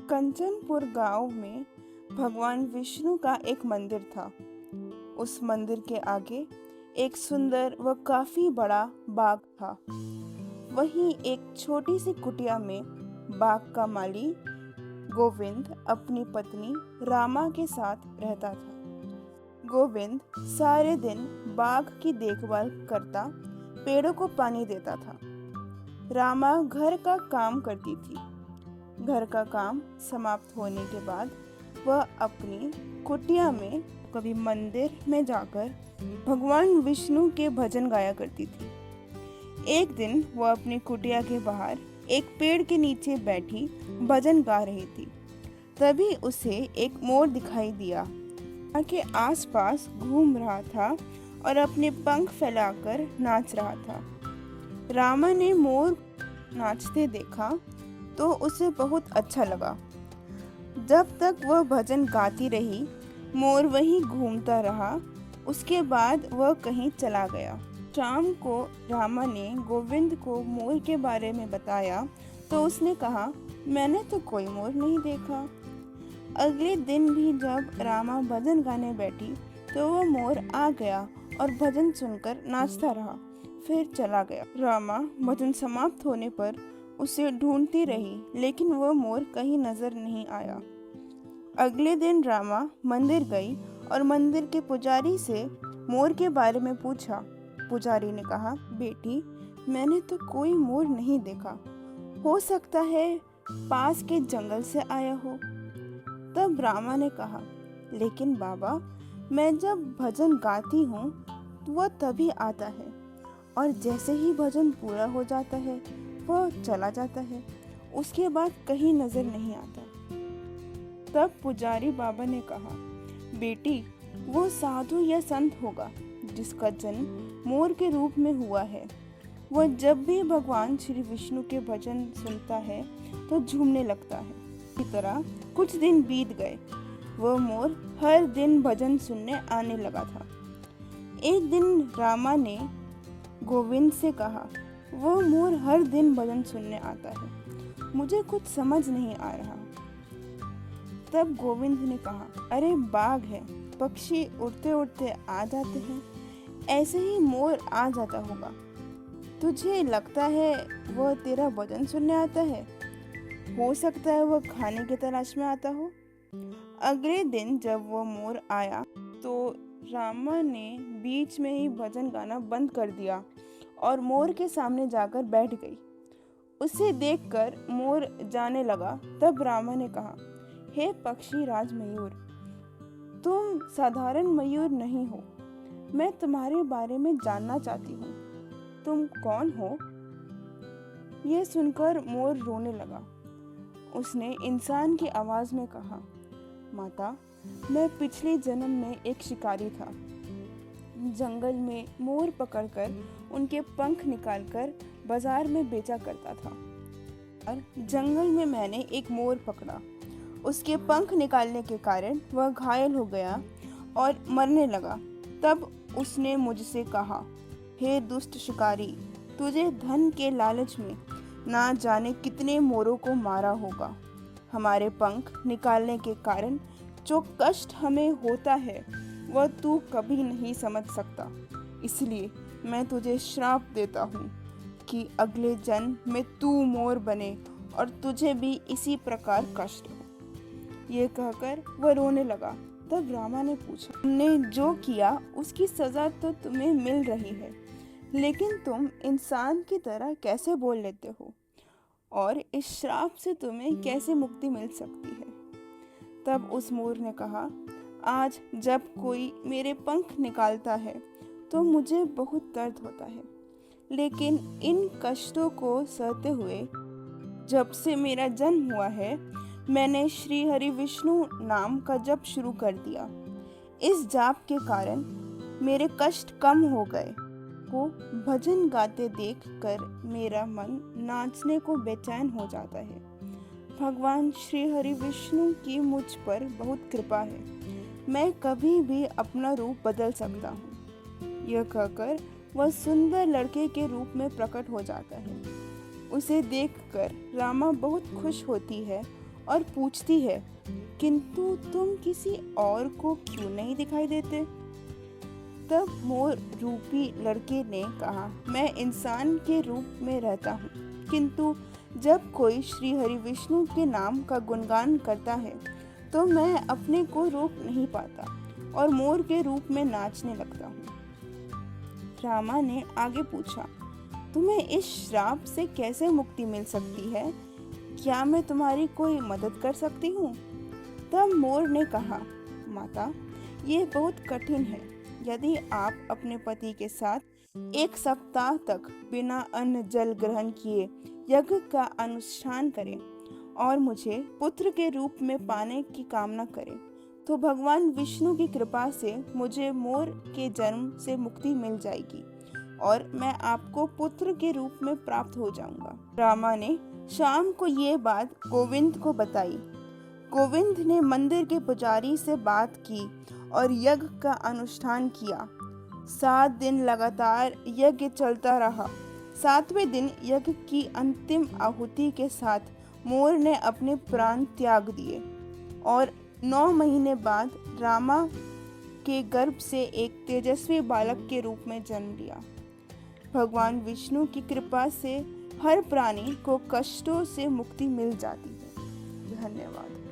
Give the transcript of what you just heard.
कंचनपुर गांव में भगवान विष्णु का एक मंदिर था। उस मंदिर के आगे एक सुंदर व काफी बड़ा बाग था। वहीं एक छोटी सी कुटिया में बाग का माली गोविंद अपनी पत्नी रामा के साथ रहता था। गोविंद सारे दिन बाग की देखभाल करता, पेड़ों को पानी देता था। रामा घर का काम करती थी। घर का काम समाप्त होने के बाद वह अपनी कुटिया में कभी मंदिर में जाकर भगवान विष्णु के भजन गाया करती थी। एक दिन वह अपनी कुटिया के बाहर एक पेड़ के नीचे बैठी भजन गा रही थी। तभी उसे एक मोर दिखाई दिया के आसपास घूम रहा था और अपने पंख फैलाकर नाच रहा था। रामा ने मोर नाचते देखा तो उसे बहुत अच्छा लगा। जब तक वह भजन गाती रही, मोर वहीं घूमता रहा। उसके बाद वह कहीं चला गया। शाम को रामा ने गोविंद को मोर के बारे में बताया तो उसने कहा, मैंने तो कोई मोर नहीं देखा। अगले दिन भी जब रामा भजन गाने बैठी तो वह मोर आ गया और भजन सुनकर नाचता रहा, फिर चला गया। रामा भजन समाप्त होने पर उसे ढूंढती रही, लेकिन वह मोर कहीं नजर नहीं आया। अगले दिन रामा मंदिर गई और मंदिर के पुजारी से मोर के बारे में पूछा। पुजारी ने कहा, बेटी, मैंने तो कोई मोर नहीं देखा, हो सकता है पास के जंगल से आया हो। तब रामा ने कहा, लेकिन बाबा, मैं जब भजन गाती हूँ वह तभी आता है और जैसे ही भजन पूरा हो जाता है वह चला जाता है, उसके बाद कहीं नजर नहीं आता। तब पुजारी बाबा ने कहा, बेटी, वो साधु या संत होगा जिसका जन्म मोर के रूप में हुआ है। वह जब भी भगवान श्री विष्णु के भजन सुनता है तो झूमने लगता है। इसी तरह कुछ दिन बीत गए। वह मोर हर दिन भजन सुनने आने लगा था। एक दिन रामा ने गोविंद से कहा, वो मोर हर दिन भजन सुनने आता है, मुझे कुछ समझ नहीं आ रहा। तब गोविंद ने कहा, अरे बाग है, पक्षी उड़ते उड़ते आ जाते हैं, ऐसे ही मोर आ जाता होगा। तुझे लगता है वह तेरा भजन सुनने आता है? हो सकता है वह खाने की तलाश में आता हो। अगले दिन जब वह मोर आया तो रामा ने बीच में ही भजन गाना बंद कर दिया और मोर के सामने जाकर बैठ गई। उसे देखकर मोर जाने लगा। तब रामा ने कहा, हे पक्षी राज मयूर, तुम साधारण मयूर नहीं हो। मैं तुम्हारे बारे में जानना चाहती हूँ, तुम कौन हो? यह सुनकर मोर रोने लगा। उसने इंसान की आवाज में कहा, माता, मैं पिछले जन्म में एक शिकारी था। जंगल में मोर पकड़कर उनके पंख निकालकर बाजार में बेचा करता था। और जंगल में मैंने एक मोर पकड़ा। उसके पंख निकालने के कारण वह घायल हो गया और मरने लगा। तब उसने मुझसे कहा, हे दुष्ट शिकारी, तुझे धन के लालच में ना जाने कितने मोरों को मारा होगा। हमारे पंख निकालने के कारण जो कष्ट हमें होता है वह तू कभी नहीं समझ सकता। इसलिए मैं तुझे श्राप देता हूँ कि अगले जन्म में तू मोर बने और तुझे भी इसी प्रकार कष्ट हो। ये कहकर वह रोने लगा। तब रामा ने पूछा, तुमने जो किया उसकी सजा तो तुम्हें मिल रही है, लेकिन तुम इंसान की तरह कैसे बोल लेते हो और इस श्राप से तुम्हें कैसे मुक्ति मिल सकती है? तब उस मोर ने कहा, आज जब कोई मेरे पंख निकालता है तो मुझे बहुत दर्द होता है, लेकिन इन कष्टों को सहते हुए जब से मेरा जन्म हुआ है मैंने श्री हरि विष्णु नाम का जप शुरू कर दिया। इस जाप के कारण मेरे कष्ट कम हो गए। को भजन गाते देखकर मेरा मन नाचने को बेचैन हो जाता है। भगवान श्री हरि विष्णु की मुझ पर बहुत कृपा है, मैं कभी भी अपना रूप बदल सकता हूँ। यह कहकर वह सुंदर लड़के के रूप में प्रकट हो जाता है। उसे देखकर रामा बहुत खुश होती है और पूछती है, किंतु तुम किसी और को क्यों नहीं दिखाई देते? तब मोर रूपी लड़के ने कहा, मैं इंसान के रूप में रहता हूँ, किंतु जब कोई श्री हरि विष्णु के नाम का गुणगान करता है तो मैं अपने को रोक नहीं पाता और मोर के रूप में नाचने लगता हूँ। रामा ने आगे पूछा, तुम्हें इस श्राप से कैसे मुक्ति मिल सकती है? क्या मैं तुम्हारी कोई मदद कर सकती हूँ? तब मोर ने कहा, माता, ये बहुत कठिन है। यदि आप अपने पति के साथ 1 सप्ताह तक बिना अन्न जल ग्रहण किए यज्ञ का अनुष्ठान करें और मुझे पुत्र के रूप में पाने की कामना करें, तो भगवान विष्णु की कृपा से मुझे मोर के जन्म से मुक्ति मिल जाएगी और मैं आपको पुत्र के रूप में प्राप्त हो जाऊंगा। रामा ने शाम को ये बात गोविंद को बताई। गोविंद ने मंदिर के पुजारी से बात की और यज्ञ का अनुष्ठान किया। 7 दिन लगातार यज्ञ चलता रहा। 7वें दिन यज्ञ की अंतिम आहुति के साथ मोर ने अपने प्राण त्याग दिए और 9 महीने बाद रामा के गर्भ से एक तेजस्वी बालक के रूप में जन्म लिया। भगवान विष्णु की कृपा से हर प्राणी को कष्टों से मुक्ति मिल जाती है। धन्यवाद।